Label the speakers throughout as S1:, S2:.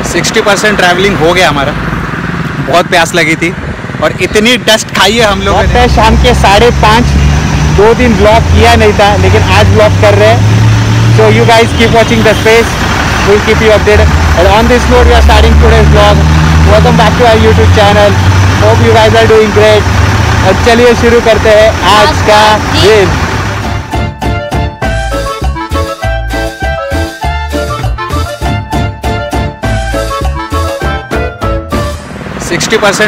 S1: 60% travelling हो गया हमारा। बहुत प्यास लगी थी और इतनी डस्ट खाई है हम लोगों ने।
S2: शाम के 5:30, 2 दिन ब्लॉग किया नहीं था लेकिन आज ब्लॉग कर रहे हैं। So you guys keep watching the space, we'll keep you updated. And on this note, we are starting today's vlog. Welcome back to our YouTube channel. Hope you guys are doing great. और चलिए शुरू करते हैं आज का दिन।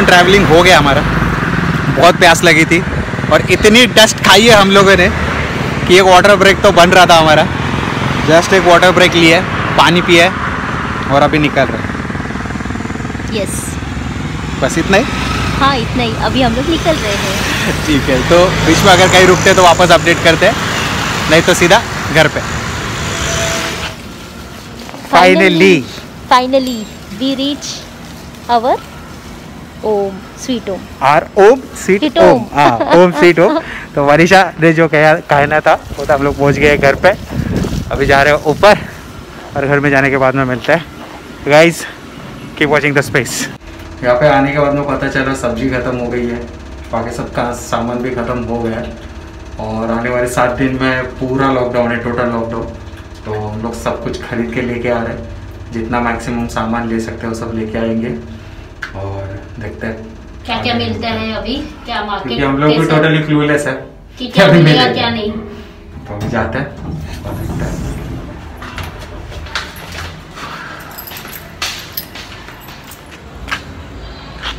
S1: Travelling हो गया हमारा। बहुत प्यास लगी थी और इतनी डस्ट खाई है हम लोगों ने कि एक वाटर ब्रेक तो बन रहा था हमारा। जस्ट एक वाटर ब्रेक लिया, पानी पिया और अभी निकल रहे।
S3: यस,
S1: बस इतना ही।
S3: हाँ इतना ही, अभी हम लोग निकल रहे हैं।
S1: ठीक है, तो बीच में अगर कहीं रुकते तो वापस अपडेट करते हैं, नहीं तो सीधा घर पे।
S3: Finally we reach our home sweet home.
S2: Our home sweet home. हाँ, ओम स्वीट होम। तो वनिशा ने जो कहना था वो तो हम लोग पहुँच गए घर पे। अभी जा रहे हैं ऊपर और घर में जाने के बाद में मिलते हैं। Guys keep watching the space.
S1: यहाँ पे आने के बाद में पता चला सब्जी ख़त्म हो गई है, बाकी सब का सामान भी ख़त्म हो गया है और आने वाले 7 दिन में पूरा लॉकडाउन है, टोटल लॉकडाउन। तो हम लोग सब कुछ खरीद के लेके आ रहे हैं, जितना मैक्सिमम सामान ले सकते हैं वो सब लेके आएंगे और देखते हैं
S3: क्या क्या मिलता है अभी, क्या मार्केट।
S1: क्योंकि हम लोग भी टोटली क्लूलेस है
S3: कि क्या मिलेगा क्या नहीं।
S1: तो अभी जाते हैं और देखते हैं।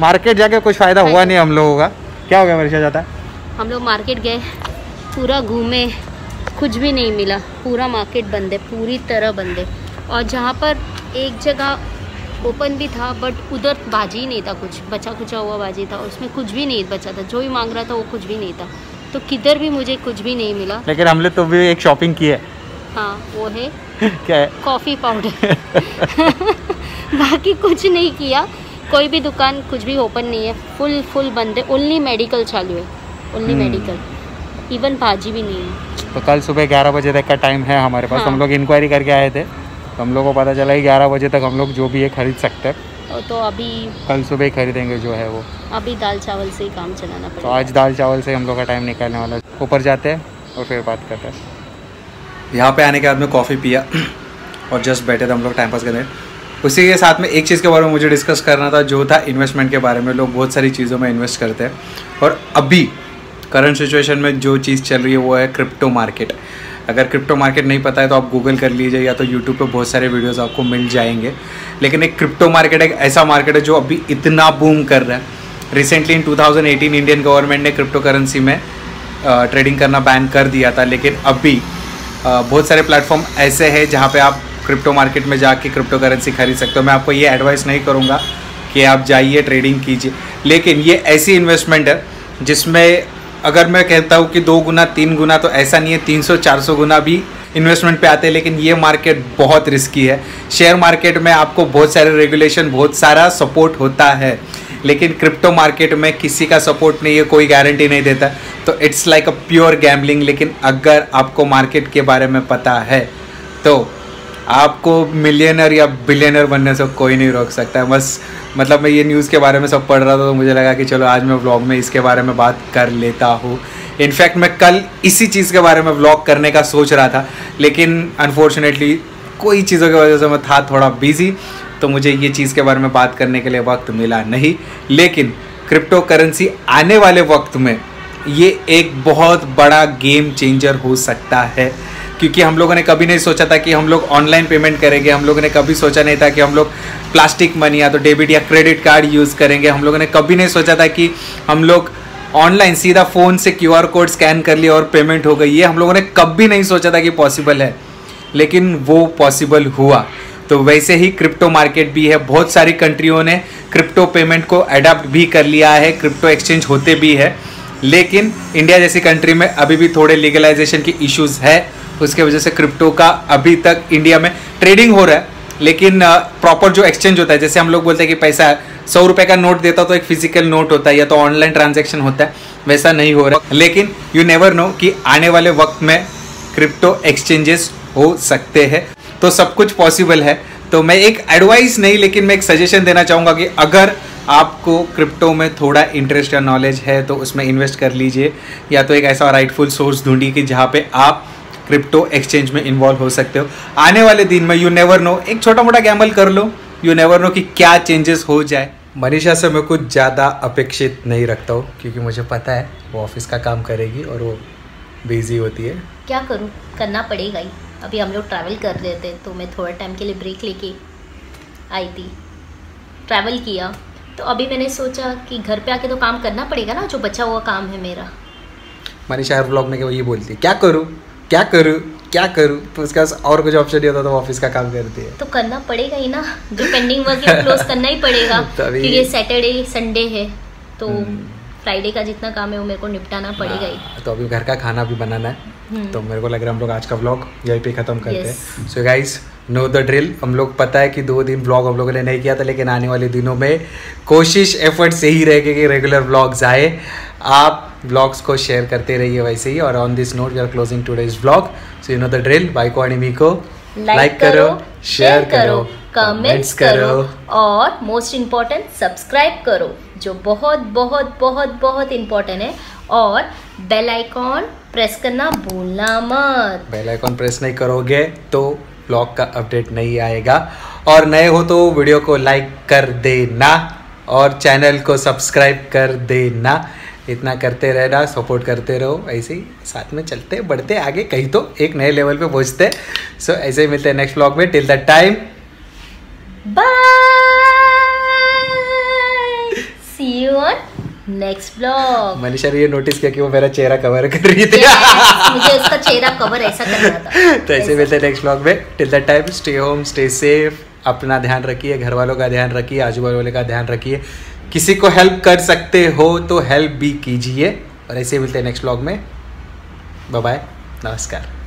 S2: मार्केट जाके कुछ फ़ायदा हुआ नहीं हम लोगों का। क्या हो गया मरीशा? जाता है
S3: हम लोग मार्केट गए, पूरा घूमे, कुछ भी नहीं मिला। पूरा मार्केट बंद है, पूरी तरह बंद है। और जहाँ पर एक जगह ओपन भी था बट उधर भाजी नहीं था, कुछ बचा कुचा हुआ भाजी था, उसमें कुछ भी नहीं बचा था। जो भी मांग रहा था वो कुछ भी नहीं था, तो किधर भी मुझे कुछ भी नहीं मिला।
S2: लेकिन हमने तो भी एक शॉपिंग की है।
S3: हाँ वो है
S2: क्या है?
S3: Coffee powder. बाकी कुछ नहीं किया। कोई भी दुकान कुछ भी ओपन नहीं है, फुल बंद है। ओनली मेडिकल चालू है, ओनली मेडिकल। इवन भाजी भी नहीं है।
S2: तो कल सुबह 11 बजे तक का टाइम है हमारे पास।
S3: हाँ।
S2: हम लोग इंक्वायरी करके आए थे तो हम लोग को पता चला कि 11 बजे तक हम लोग जो भी है खरीद सकते हैं।
S3: तो अभी
S2: कल सुबह ही खरीदेंगे जो है वो।
S3: अभी दाल चावल से ही काम चलाना
S2: तो
S3: पड़ेगा।
S2: आज दाल चावल से हम लोग का टाइम निकालने वाला है। ऊपर जाते हैं और फिर बात करते हैं।
S1: यहाँ पे आने के बाद में कॉफ़ी पिया और जस्ट बैठे थे हम लोग टाइम पास करने। उसी के साथ में एक चीज़ के बारे में मुझे डिस्कस करना था, जो था इन्वेस्टमेंट के बारे में। लोग बहुत सारी चीज़ों में इन्वेस्ट करते हैं और अभी करंट सिचुएशन में जो चीज़ चल रही है वो है क्रिप्टो मार्केट। अगर क्रिप्टो मार्केट नहीं पता है तो आप गूगल कर लीजिए या तो यूट्यूब पे बहुत सारे वीडियोस आपको मिल जाएंगे। लेकिन एक क्रिप्टो मार्केट एक ऐसा मार्केट है जो अभी इतना बूम कर रहा है। रिसेंटली इन 2018 इंडियन गवर्नमेंट ने क्रिप्टो करेंसी में ट्रेडिंग करना बैन कर दिया था, लेकिन अभी बहुत सारे प्लेटफॉर्म ऐसे हैं जहाँ पे आप क्रिप्टो मार्केट में जाके क्रिप्टो करेंसी खरीद सकते हो। मैं आपको ये एडवाइस नहीं करूँगा कि आप जाइए ट्रेडिंग कीजिए, लेकिन ये ऐसी इन्वेस्टमेंट है जिसमें अगर मैं कहता हूँ कि 2 गुना 3 गुना तो ऐसा नहीं है, 300-400 गुना भी इन्वेस्टमेंट पे आते हैं। लेकिन ये मार्केट बहुत रिस्की है। शेयर मार्केट में आपको बहुत सारे रेगुलेशन, बहुत सारा सपोर्ट होता है, लेकिन क्रिप्टो मार्केट में किसी का सपोर्ट नहीं है, कोई गारंटी नहीं देता। तो it's like a pure gambling. लेकिन अगर आपको मार्केट के बारे में पता है तो आपको मिलियनर या बिलियनर बनने से कोई नहीं रोक सकता है। बस मतलब मैं ये न्यूज़ के बारे में सब पढ़ रहा था तो मुझे लगा कि चलो आज मैं व्लॉग में इसके बारे में बात कर लेता हूँ। इनफैक्ट मैं कल इसी चीज़ के बारे में व्लॉग करने का सोच रहा था, लेकिन अनफॉर्चुनेटली कोई चीज़ों की वजह से मैं था थोड़ा बिजी, तो मुझे ये चीज़ के बारे में बात करने के लिए वक्त मिला नहीं। लेकिन क्रिप्टो करेंसी आने वाले वक्त में ये एक बहुत बड़ा गेम चेंजर हो सकता है, क्योंकि हम लोगों ने कभी नहीं सोचा था कि हम लोग ऑनलाइन पेमेंट करेंगे। हम लोगों ने कभी सोचा नहीं था कि हम लोग प्लास्टिक मनी या तो डेबिट या क्रेडिट कार्ड यूज़ करेंगे। हम लोगों ने कभी नहीं सोचा था कि हम लोग ऑनलाइन सीधा फ़ोन से QR कोड स्कैन कर लिया और पेमेंट हो गई। ये हम लोगों ने कभी नहीं सोचा था कि पॉसिबल है, लेकिन वो पॉसिबल हुआ। तो वैसे ही क्रिप्टो मार्केट भी है। बहुत सारी कंट्रियों ने क्रिप्टो पेमेंट को अडॉप्ट भी कर लिया है, क्रिप्टो एक्सचेंज होते भी है। लेकिन इंडिया जैसी कंट्री में अभी भी थोड़े लीगलाइजेशन की इश्यूज़ है, उसके वजह से क्रिप्टो का अभी तक इंडिया में ट्रेडिंग हो रहा है, लेकिन प्रॉपर जो एक्सचेंज होता है, जैसे हम लोग बोलते हैं कि पैसा 100 रुपये का नोट देता तो एक फिजिकल नोट होता है या तो ऑनलाइन ट्रांजैक्शन होता है, वैसा नहीं हो रहा। लेकिन यू नेवर नो कि आने वाले वक्त में क्रिप्टो एक्सचेंजेस हो सकते हैं, तो सब कुछ पॉसिबल है। तो मैं एक एडवाइस नहीं लेकिन मैं एक सजेशन देना चाहूँगा कि अगर आपको क्रिप्टो में थोड़ा इंटरेस्ट या नॉलेज है तो उसमें इन्वेस्ट कर लीजिए, या तो एक ऐसा राइटफुल सोर्स ढूंढिए कि जहाँ पे आप क्रिप्टो एक्सचेंज में इन्वॉल्व हो सकते हो। आने वाले दिन में यू नेवर नो, एक छोटा मोटा गैम्बल कर लो, यू नेवर नो कि क्या चेंजेस हो जाए। मनीषा से मैं कुछ ज़्यादा अपेक्षित नहीं रखता हूँ क्योंकि मुझे पता है वो ऑफिस का काम करेगी और वो बिजी होती है।
S3: क्या करूँ, करना पड़ेगा ही। अभी हम लोग ट्रैवल कर रहे थे तो मैं थोड़ा टाइम के लिए ब्रेक लेके आई थी, ट्रैवल किया, तो अभी मैंने सोचा कि घर पे आके तो काम करना पड़ेगा ना, जो बचा हुआ काम है मेरा।
S1: मनीषा हर व्लॉग में ये बोलती है क्या करूँ क्या करूँ क्या करूँ, तो उसके पास और कुछ ऑप्शन नहीं होता तो ऑफिस का काम करती है।
S3: तो करना पड़ेगा ही ना, जो पेंडिंग वर्क है क्लोज करना ही पड़ेगा क्योंकि सैटरडे संडे है तो फ्राइडे का जितना काम है वो मेरे को निपटाना पड़ेगा ही।
S1: तो अभी घर का खाना भी बनाना है, तो मेरे को लग रहा है हम लोग आज का व्लॉग यहीं पे ख़त्म करते हैं। So guys no the drill, हम लोग पता है कि 2 दिन व्लॉग हम लोगों ने नहीं किया था, लेकिन आने वाले दिनों में कोशिश एफर्ट्स यही रहेगी कि रेगुलर व्लॉग्स आए। आप व्लॉग्स को शेयर करते रहिए वैसे ही। और on this note we are closing today's vlog. So you know the drill, बाइको और मी को लाइक करो, शेयर करो, कमेंट्स करो
S3: और मोस्ट इम्पॉर्टेंट सब्सक्राइब करो, जो बहुत बहुत बहुत बहुत इम्पोर्टेंट है। और बेल आइकॉन प्रेस करना भूलना मत।
S1: बेल आइकॉन प्रेस नहीं करोगे तो व्लॉग का अपडेट नहीं आएगा। और नए हो तो वीडियो को लाइक कर देना और चैनल को सब्सक्राइब कर देना। इतना करते रहना, सपोर्ट करते रहो, ऐसे ही साथ में चलते बढ़ते आगे, कहीं तो एक नए लेवल पे पहुंचते। सो ऐसे ही मिलते हैं नेक्स्ट व्लॉग में। Till the time
S3: bye, see you on next vlog.
S1: Manisha ने ये नोटिस किया कि वो मेरा चेहरा कवर कर रही थी।
S3: मुझे उसका चेहरा कवर ऐसा करना था।
S1: तो ऐसे मिलते हैं नेक्स्ट व्लॉग में। Till the time stay home, stay safe, अपना ध्यान रखिए, घर वालों का ध्यान रखिए, आजू बाजू वाले का ध्यान रखिए। किसी को हेल्प कर सकते हो तो हेल्प भी कीजिए। और ऐसे मिलते हैं नेक्स्ट व्लॉग में। बाय बाय, नमस्कार।